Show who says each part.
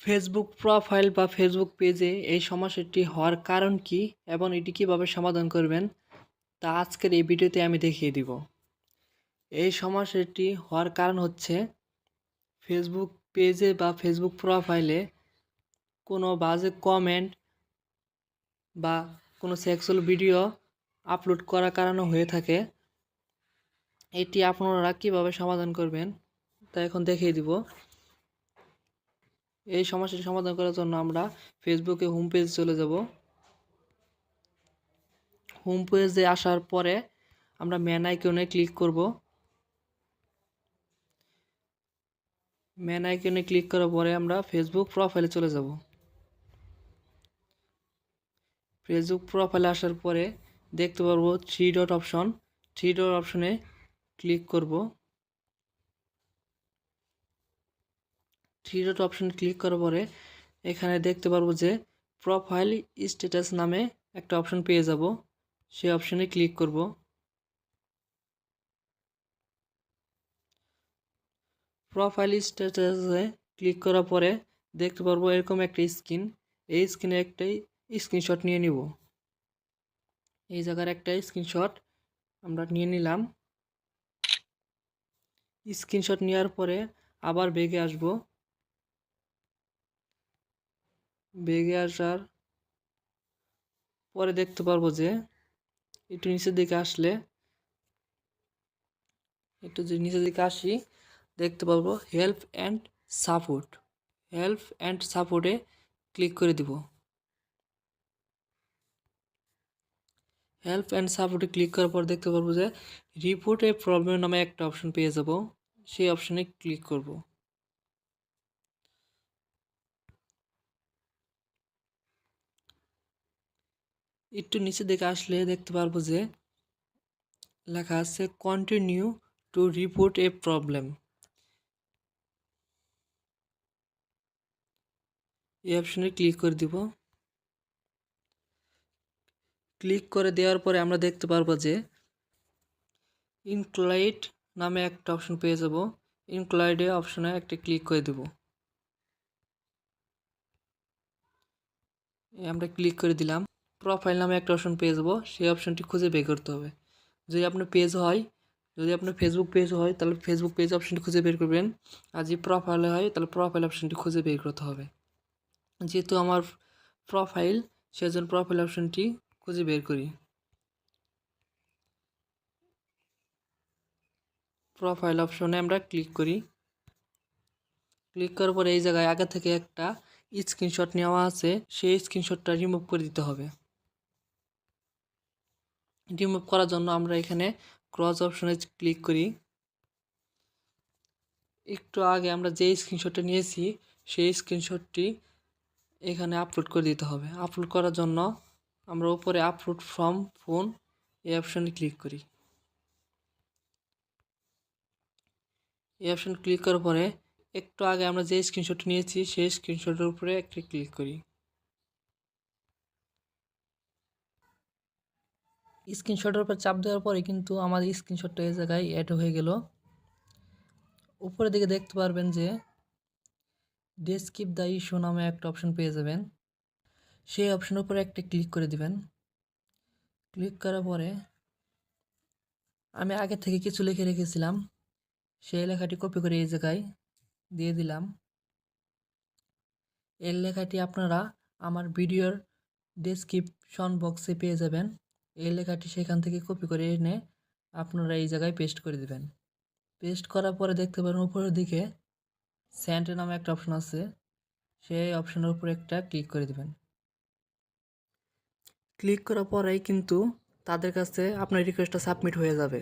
Speaker 1: Facebook profile বা Facebook পেজে এই সমস্যাটি হওয়ার কারণ কি এবং এটি কীভাবে সমাধান করবেন তা আজকের এই ভিডিওতে আমি দেখিয়ে দিব। এই সমস্যাটি হওয়ার কারণ হচ্ছে ফেসবুক পেজে বা ফেসবুক প্রোফাইলে কোনো বাজে কমেন্ট বা কোনো সেক্সুয়াল ভিডিও আপলোড করার কারণে হয়ে থাকে। এটি আপনারা কীভাবে সমাধান করবেন তা এখন দেখিয়ে দিব। এই সমস্যাটি সমাধান করার জন্য আমরা ফেসবুকে হোম পেজ চলে যাব। হোম পেজে আসার পরে আমরা ম্যান আইকনে ক্লিক করব। ম্যান আইকনে ক্লিক করার পরে আমরা ফেসবুক প্রোফাইলে চলে যাব। ফেসবুক প্রোফাইলে আসার পরে দেখতে পারবো থ্রি ডট অপশনে ক্লিক করব। থ্রি ডট অপশন ক্লিক করার পরে এখানে দেখতে পারবো যে প্রোফাইল স্ট্যাটাস নামে একটা অপশন পেয়ে যাব। সেই অপশনে ক্লিক করব। প্রোফাইল স্ট্যাটাসে ক্লিক করার পরে দেখতে পারবো এরকম একটা স্ক্রিন। এই স্ক্রিনে একটাই স্ক্রিনশট নিয়ে নিব। এই জায়গার একটা স্ক্রিনশট আমরা নিয়ে নিলাম। স্ক্রিনশট নেওয়ার পরে আবার ব্যাগে আসব। ব্যাগে আসার পরে দেখতে পারবো যে একটু নিচের দিকে আসলে নিচের দিকে আসি দেখতে পারবো হেল্প অ্যান্ড সাপোর্টে ক্লিক করে দিব। হেল্প অ্যান্ড সাপোর্টে ক্লিক করার পর দেখতে পারবো যে রিপোর্ট এ প্রবলেম নামে একটা অপশন পেয়ে যাব। সেই অপশনে ক্লিক করব। একটু নিচের দিকে আসলে দেখতে পারবো যে লেখা আছে continue to report A problem. এই অপশনে ক্লিক করে দিব। ক্লিক করে দেওয়ার পরে আমরা দেখতে পারবো যে ইনক্লাইড নামে একটা অপশন পেয়ে যাব। ইনক্লাইডে অপশনে একটা ক্লিক করে দেব। আমরা ক্লিক করে দিলাম। প্রোফাইল নামে একটা অপশন পেয়ে যাব। সেই অপশনটি খুঁজে বের করতে হবে। যদি আপনার ফেসবুক পেজ হয় তাহলে ফেসবুক পেজ অপশনটি খুঁজে বের করবেন। আর যদি প্রোফাইলে হয় তাহলে প্রোফাইল অপশনটি খুঁজে বের করতে হবে। যেহেতু আমার প্রোফাইল সেজন্য প্রোফাইল অপশনটি খুঁজে বের করি। প্রোফাইল অপশনে আমরা ক্লিক করি। ক্লিক করার পরে এই জায়গায় আগে থেকে একটা স্ক্রিনশট নেওয়া আছে, সেই স্ক্রিনশটটা রিমুভ করে দিতে হবে। রিমুভ করার জন্য আমরা এখানে ক্রস অপশনে ক্লিক করি। একটু আগে আমরা যে স্ক্রিনশটটা নিয়েছি সেই স্ক্রিনশটটি এখানে আপলোড করে দিতে হবে। আপলোড করার জন্য আমরা উপরে আপলোড ফ্রম ফোন এই অপশনে ক্লিক করি। এই অপশন ক্লিক করার পরে একটু আগে আমরা যে স্ক্রিনশট নিয়েছি সেই স্ক্রিনশটের উপরে একটা ক্লিক করি। স্ক্রিনশটের উপর চাপ দেওয়ার পরে কিন্তু আমাদের স্ক্রিনশটটা এই জায়গায় অ্যাড হয়ে গেল। উপরের দিকে দেখতে পারবেন যে ডেসক্রিপ দ্য ইস্যু নামে একটা অপশন পেয়ে যাবেন। সেই অপশনের উপরে একটা ক্লিক করে দিবেন। ক্লিক করার পরে আমি আগে থেকে কিছু লিখে রেখেছিলাম, সেই লেখাটি কপি করে এই জায়গায় দিয়ে দিলাম। এই লেখাটি আপনারা আমার ভিডিওর ডেসক্রিপশন বক্সে পেয়ে যাবেন। এই লেখাটি সেখান থেকে কপি করে এনে আপনারা এই জায়গায় পেস্ট করে দিবেন। পেস্ট করার পরে দেখতে পারেন উপরের দিকে সেন্ড নামে একটা অপশন আছে, সেই অপশনের উপরে একটা ক্লিক করে দিবেন। ক্লিক করার পরেই কিন্তু তাদের কাছে আপনার রিকোয়েস্টটা সাবমিট হয়ে যাবে।